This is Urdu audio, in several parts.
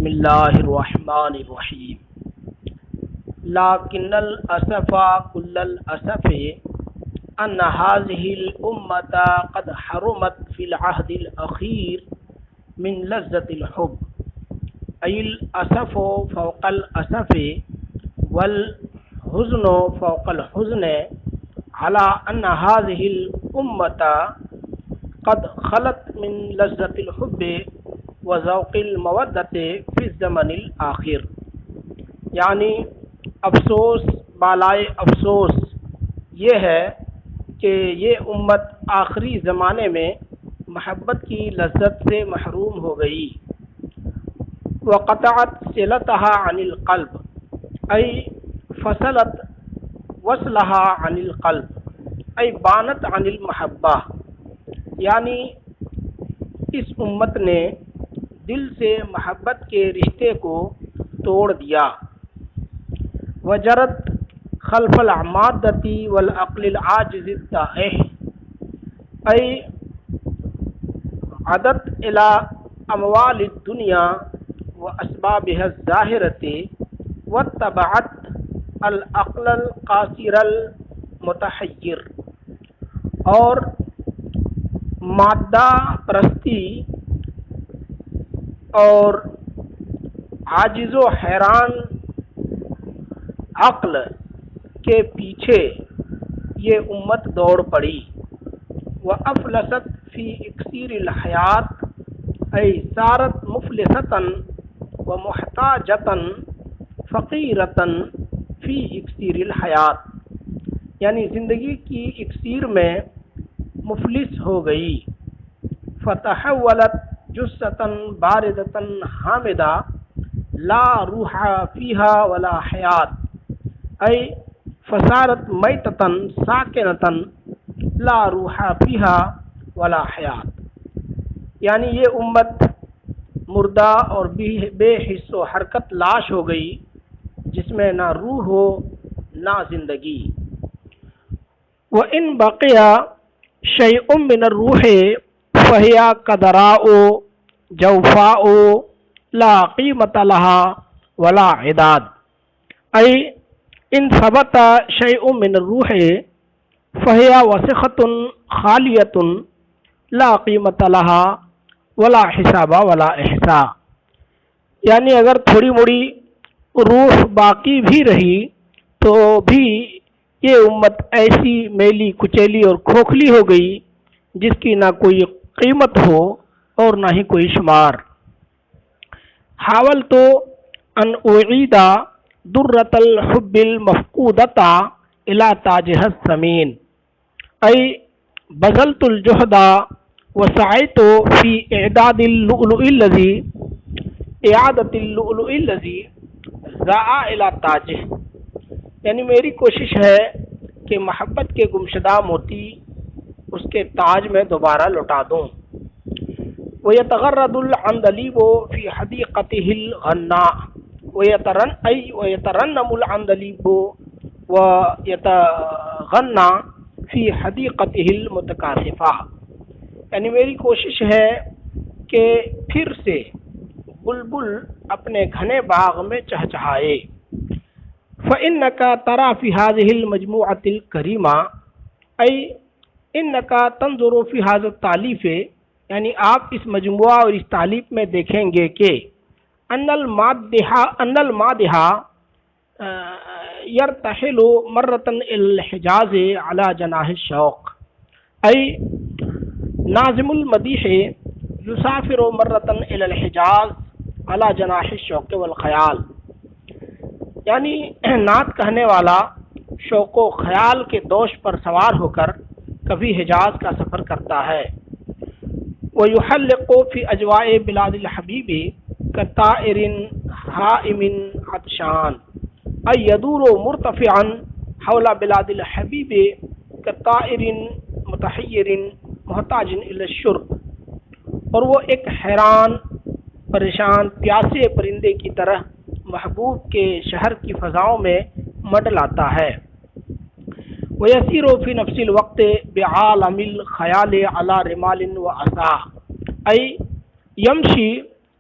بسم اللہ الرحمن الرحیم لیکن الاسف کل الاسف ان هذه الامة قد حرمت في العهد الاخیر من لذة الحب ای الاسف فوق الاسف والحزن فوق الحزن على ان هذه الامة قد خلت من لذة الحب وذوق المودت فی الزمن الآخر، یعنی افسوس بالائے افسوس یہ ہے کہ یہ امت آخری زمانے میں محبت کی لذت سے محروم ہو گئی۔ وقطعت صلتها عن القلب ای فصلت وصلها عن القلب ای بانت عن المحبہ، یعنی اس امت نے دل سے محبت کے رشتے کو توڑ دیا۔ وجرت خلف العمادتی والعقل العاجز التائہ ای عدت الى اموال الدنیا واسبابها الظاہرة واتبعت العقل القاصر المتحیر، اور مادہ پرستی اور عاجز و حیران عقل کے پیچھے یہ امت دوڑ پڑی۔ وافلست فی اکسیر الحیات ای صارت مفلستا ومحتاجتا فقیرتا فی اکسیر الحیات، یعنی زندگی کی اکسیر میں مفلس ہو گئی۔ فتحولت جثتا باردتا حامدہ لا روح فیہا ولا حیات ای فصارت میتتا ساکنتا لا روح فیہا ولا حیات، یعنی یہ امت مردہ اور بے حس و حرکت لاش ہو گئی جس میں نہ روح ہو نہ زندگی۔ وَإِن بَقِيَ شَيْءٌ مِّنَ الرُّوحِ فَهِيَ كَدَرَاءُ جوفاء لا قیمت لها ولا عداد ای ان ثبت شیء من الروح فهي وسخة خالیة لا قیمت لها ولا حساب ولا احصاء، یعنی اگر تھوڑی موڑی روح باقی بھی رہی تو بھی یہ امت ایسی میلی کچیلی اور کھوکھلی ہو گئی جس کی نہ کوئی قیمت ہو اور نہ ہی کوئی شمار۔ حاولت ان اعید درۃ الحب المفقودۃ الی تاجها الثمین ای بذلت الجہد وسعیت فی اعداد اللؤلؤ الذی اعادۃ اللؤلؤ الذی ضاع الی تاجہ، یعنی میری کوشش ہے کہ محبت کے گمشدہ موتی اس کے تاج میں دوبارہ لوٹا دوں۔ وَيَتَغَرَّدُ الْعَنْدَلِيبُ فِي حَدِيقَتِهِ الْغَنَّاءِ وَيَتَرَنَّمُ الْعَنْدَلِيبُ وَيَتَغَنَّى فِي حَدِيقَتِهِ الْمُتَكَاثِفَةِ، یعنی میری کوشش ہے کہ پھر سے بلبل اپنے گھنے باغ میں چہچہائے۔ فَإِنَّكَ تَرَى فِي هَذِهِ الْمَجْمُوعَةِ الْكَرِيمَةِ أي إِنَّكَ تَنْظُرُ فِي هَذَا التَّأْلِيفِ، یعنی آپ اس مجموعہ اور اس تالیف میں دیکھیں گے کہ ان المادح یرتحل مرۃ الحجاز علی جناح الشوق ای ناظم المدیح یسافر مرۃ الی الحجاز علی جناح الشوق والخیال، یعنی نعت کہنے والا شوق و خیال کے دوش پر سوار ہو کر کبھی حجاز کا سفر کرتا ہے۔ وَيُحَلِّقُ فِي أَجْوَاءِ بِلَادِ الْحَبِيبِ كَطَائِرٍ هَائِمٍ عَطْشَانٍ أَيْ يَدُورُ مُرْتَفِعًا حَوْلَ بِلَادِ الْحَبِيبِ كَطَائِرٍ مُتَحَيِّرٍ مُحْتَاجٍ إِلَى الشُّرْبِ، اور وہ ایک حیران پریشان پیاسے پرندے کی طرح محبوب کے شہر کی فضاؤں میں منڈلاتا ہے۔ وَيَسِيرُ فِي نَفْسِ الْوَقْتِ بِعَالَمِ الْخَيَالِ عَلَى رِمَالٍ وَعَصَا أي يمشي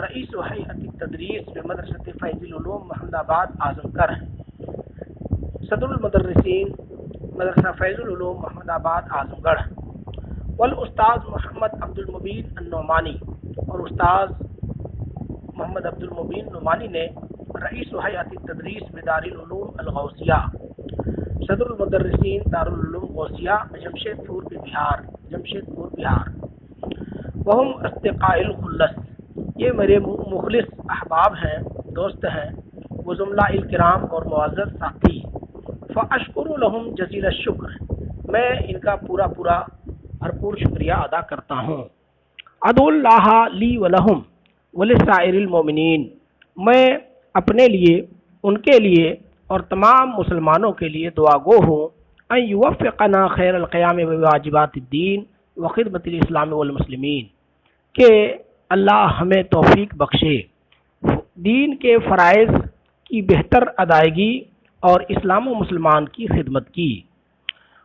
رئیس ہیئت التدریس بمدرسۃ فیض العلوم محمد آباد اعظم گڑھ، صدر المدرسین مدرسہ فیض العلوم محمد آباد اعظم گڑھ، والاستاذ محمد عبد المبین النعمانی، اور استاذ محمد عبد المبین نعمانی نے رئیس ہیئت التدریس بدار العلوم الغوثیہ، صدر المدرسین دارالعلوم غوثیہ جمشید پور بہار، وہم اصدقاء الخلص، یہ میرے مخلص احباب ہیں، دوست ہیں، وہ زملہ الکرام اور معزز ساتھی، فاشکر لہم جزیل الشکر، میں ان کا پورا بھرپور شکریہ ادا کرتا ہوں۔ ادعو اللہ لی ولہم ولسائر المومنین، میں اپنے لیے، ان کے لیے اور تمام مسلمانوں کے لیے دعا گو ہوں، ان یوفقنا خیر القیام بواجبات الدین وخدمت الاسلام والمسلمین، کہ اللہ ہمیں توفیق بخشے دین کے فرائض کی بہتر ادائیگی اور اسلام و مسلمان کی خدمت کی،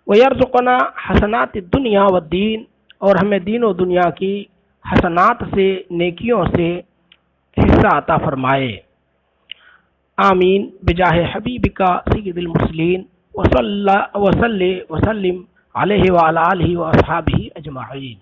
وَيَرْزُقْنَا حسنات الدنیا والدین، اور ہمیں دین و دنیا کی حسنات سے، نیکیوں سے حصہ عطا فرمائے، آمین بجاہ حبیبک سید المرسلین وصلی وسلم علیہ وعلی آلہ واصحابہ اجمعین۔